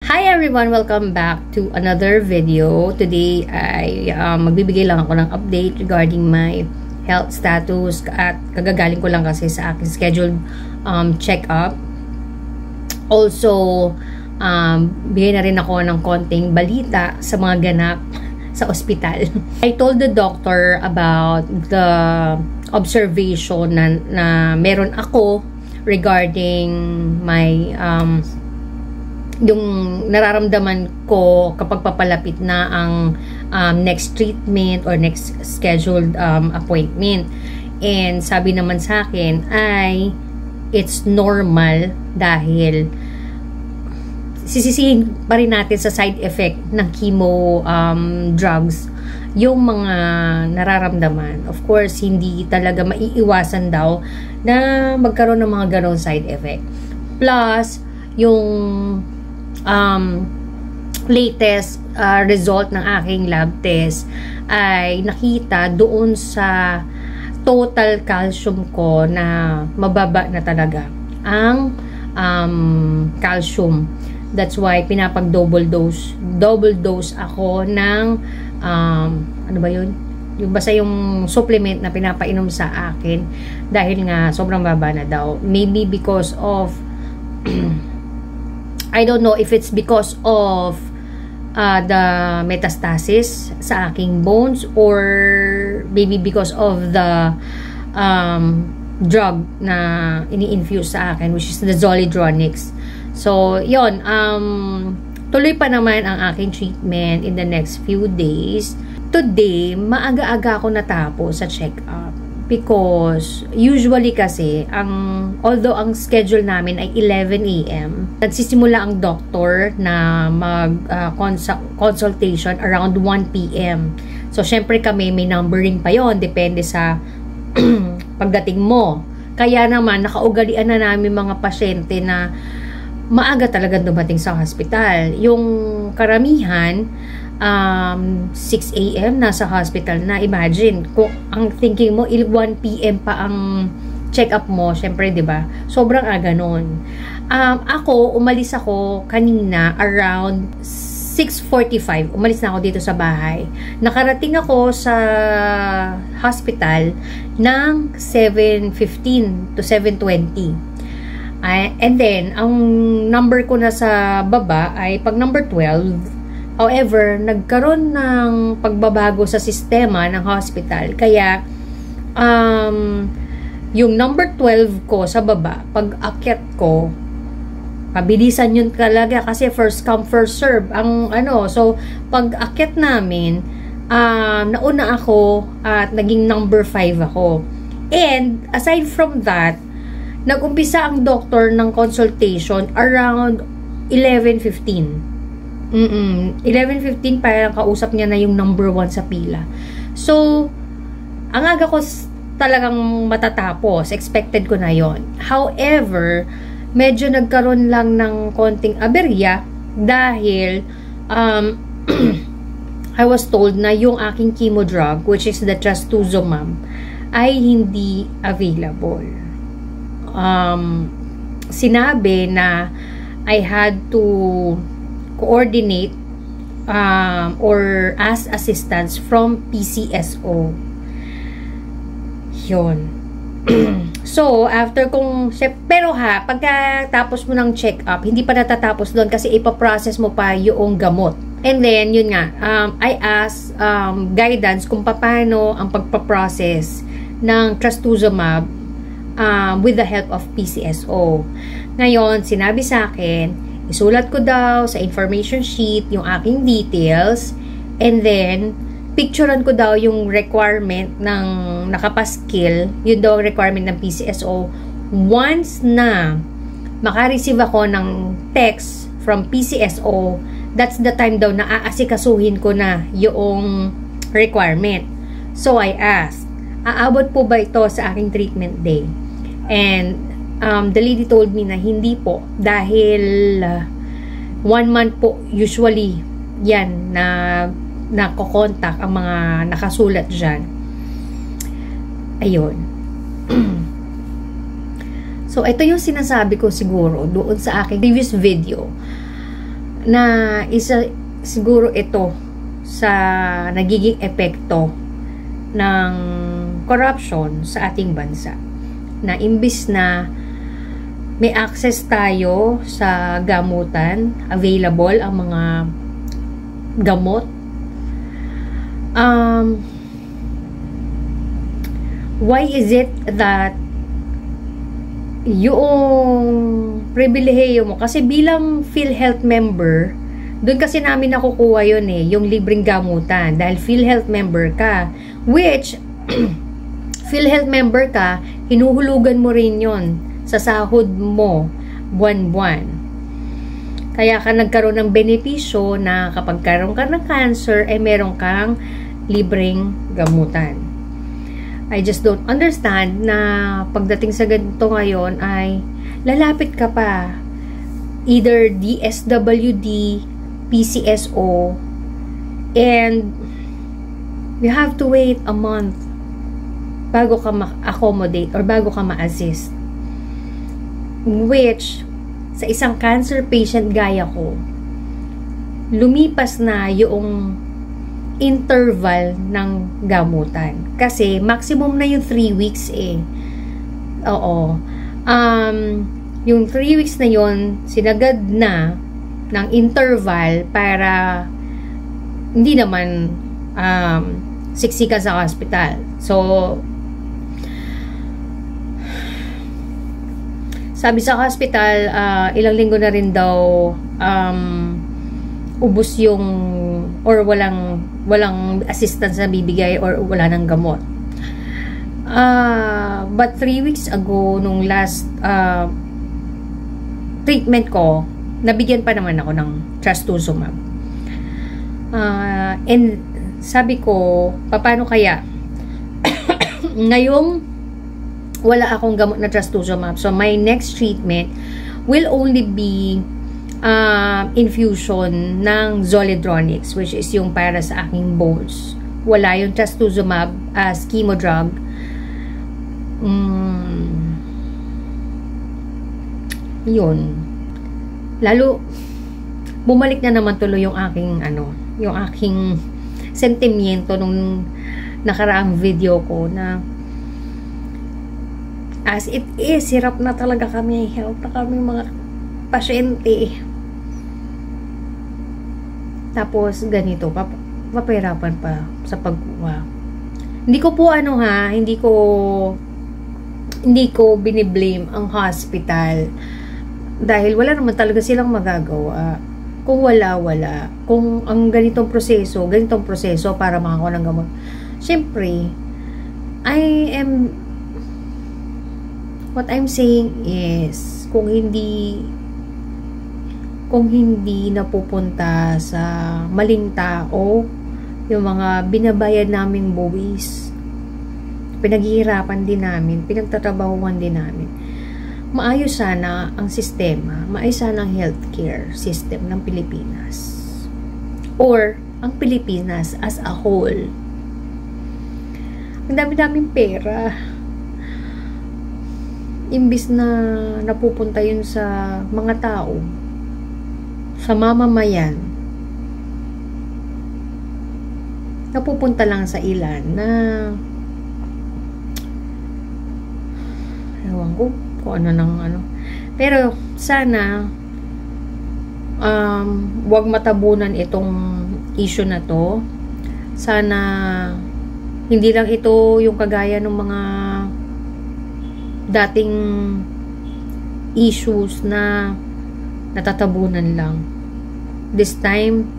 Hi everyone! Welcome back to another video. Today ay magbibigay lang ako ng update regarding my health status at kagagaling ko lang kasi sa aking scheduled check-up. Also, bigay na rin ako ng konting balita sa mga ganap sa ospital. I told the doctor about the observation na meron ako regarding my yung nararamdaman ko kapag papalapit na ang next treatment or next scheduled appointment. And sabi naman sa akin ay it's normal dahil sisisihin pa rin natin sa side effect ng chemo drugs yung mga nararamdaman. Of course, hindi talaga maiiwasan daw na magkaroon ng mga ganong side effect. Plus, yung latest result ng aking lab test ay nakita doon sa total calcium ko na mababa na talaga ang calcium. That's why pinapag double dose ako ng ano ba yun? Yung basta yung supplement na pinapainom sa akin dahil nga sobrang baba na daw. Maybe because of I don't know if it's because of the metastasis sa aking bones or maybe because of the drug na ini-infuse sa akin, which is the Zolidronix. So, yon, tuloy pa naman ang aking treatment in the next few days. Today, maaga-aga ako natapos sa check-up. Because, usually kasi, although ang schedule namin ay 11 AM, nagsisimula ang doctor na consultation around 1 PM. So, syempre kami, may numbering pa yon, depende sa pagdating mo. Kaya naman, nakaugalian na namin mga pasyente na maaga talaga dumating sa hospital. Yung karamihan, 6 AM nasa hospital na. Imagine kung ang thinking mo 1 PM pa ang check-up mo, syempre 'di ba? Sobrang aga noon. Umalis ako kanina around 6:45. Umalis na ako dito sa bahay. Nakarating ako sa hospital ng 7:15 to 7:20. And then ang number ko na sa baba ay pag number 12. However, nagkaroon ng pagbabago sa sistema ng hospital. Kaya, yung number 12 ko sa baba, pag akyat ko, pabilisan yun talaga kasi first come, first serve. So, pag akyat namin, nauna ako at naging number 5 ako. And, aside from that, nag-umpisa ang doctor ng consultation around 11:15. 11:15 parang kausap niya na yung number 1 sa pila. So, ang aga ko talagang matatapos. Expected ko na yon. However, medyo nagkaroon lang ng konting aberya dahil I was told na yung aking chemo drug, which is the trastuzumab, ay hindi available. Sinabi na I had to coordinate or ask assistance from PCSO. Yun. So, after pero pagkatapos mo ng check-up, hindi pa natatapos doon kasi ipaprocess mo pa yung gamot. And then, yun nga, I asked guidance kung paano ang pagpaprocess ng trastuzumab with the help of PCSO. Ngayon, sinabi sa akin, isulat ko daw sa information sheet yung aking details and then picturean ko daw yung requirement ng nakapaskil, yun daw ang requirement ng PCSO. Once na makareceive ako ng text from PCSO, that's the time daw na aasikasuhin ko na yung requirement. So I asked, aabot po ba ito sa aking treatment day? And the lady told me na hindi po dahil 1 month po usually yan na nakokontak ang mga nakasulat dyan. Ayun. So, ito yung sinasabi ko siguro doon sa aking previous video. na isa siguro ito sa nagiging epekto ng corruption sa ating bansa, na imbis na may access tayo sa gamutan, available ang mga gamot, why is it that yung pribilehiyo mo, kasi bilang PhilHealth member, doon kasi namin nakukuha yun yung libreng gamutan, dahil PhilHealth member ka, which PhilHealth member ka, hinuhulugan mo rin yon sa sahod mo buwan-buwan. Kaya ka nagkaroon ng benepisyo na kapag karoon ka ng cancer, meron kang libreng gamutan. I just don't understand na pagdating sa ganito ngayon ay lalapit ka pa either DSWD, PCSO, and you have to wait a month bago ka ma-accommodate or bago ka ma-assist. Which, sa isang cancer patient gaya ko, lumipas na yung interval ng gamutan. Kasi, maximum na yung 3 weeks Oo. Yung 3 weeks na yun, sinagad na ng interval para hindi naman siksikan sa hospital. So, sabi sa hospital, ilang linggo na rin daw ubos yung or walang assistance na bibigay or wala nang gamot. But 3 weeks ago, nung last treatment ko, nabigyan pa naman ako ng trastuzumab. And sabi ko, paano kaya ngayong wala akong gamot na trastuzumab, so my next treatment will only be infusion ng Zoledronix, which is yung para sa aking bones. Wala yung trastuzumab as chemo drug. Yun. Lalo, bumalik na naman tuloy yung aking yung aking sentimiento nung nakaraang video ko na as it is, hirap na talaga kami, hirap na kami mga pasyente. Tapos, ganito, papahirapan pa sa pagkuha. Hindi ko po hindi ko biniblame ang hospital dahil wala naman talaga silang magagawa. Kung wala. Kung ang ganitong proseso para makakuha ng gamot. Siyempre, what I'm saying is, kung hindi napupunta sa maling tao yung mga binabayad naming buwis, pinaghihirapan din namin, pinagtatrabahuan din namin, maayos sana ang sistema, maayos sana ang healthcare system ng Pilipinas or ang Pilipinas as a whole. Ang dami-daming pera, imbis na napupunta yun sa mga tao, sa mamamayan, napupunta lang sa ilan na ewan ko kung pero sana wag matabunan itong issue na to. Sana hindi lang ito yung kagaya ng mga dating issues na natatabunan lang. This time,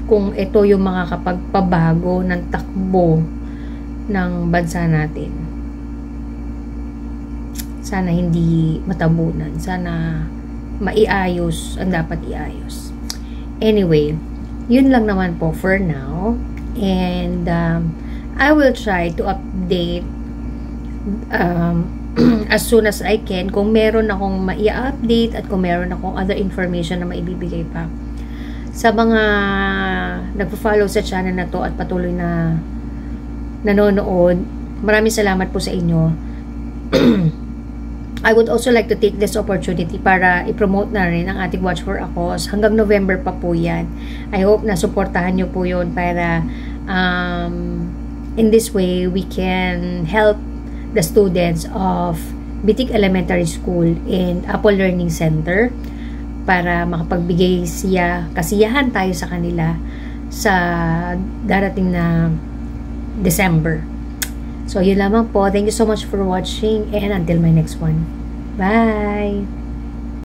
kung ito yung makakapagpabago ng takbo ng bansa natin, sana hindi matabunan. Sana maiayos ang dapat iayos. Anyway, yun lang naman po for now. And I will try to update as soon as I can kung meron akong mai-update at kung meron akong other information na maibibigay pa. Sa mga nagpo-follow sa channel na to at patuloy na nanonood, maraming salamat po sa inyo. I would also like to take this opportunity para i-promote na rin ang ating Watch for a Cause. Hanggang November pa po yan. I hope na supportahan nyo po yun para in this way, we can help the students of Bitik Elementary School and Apple Learning Center para makapagbigay kasiyahan tayo sa kanila sa darating na December. So, yun lamang po. Thank you so much for watching and until my next one. Bye!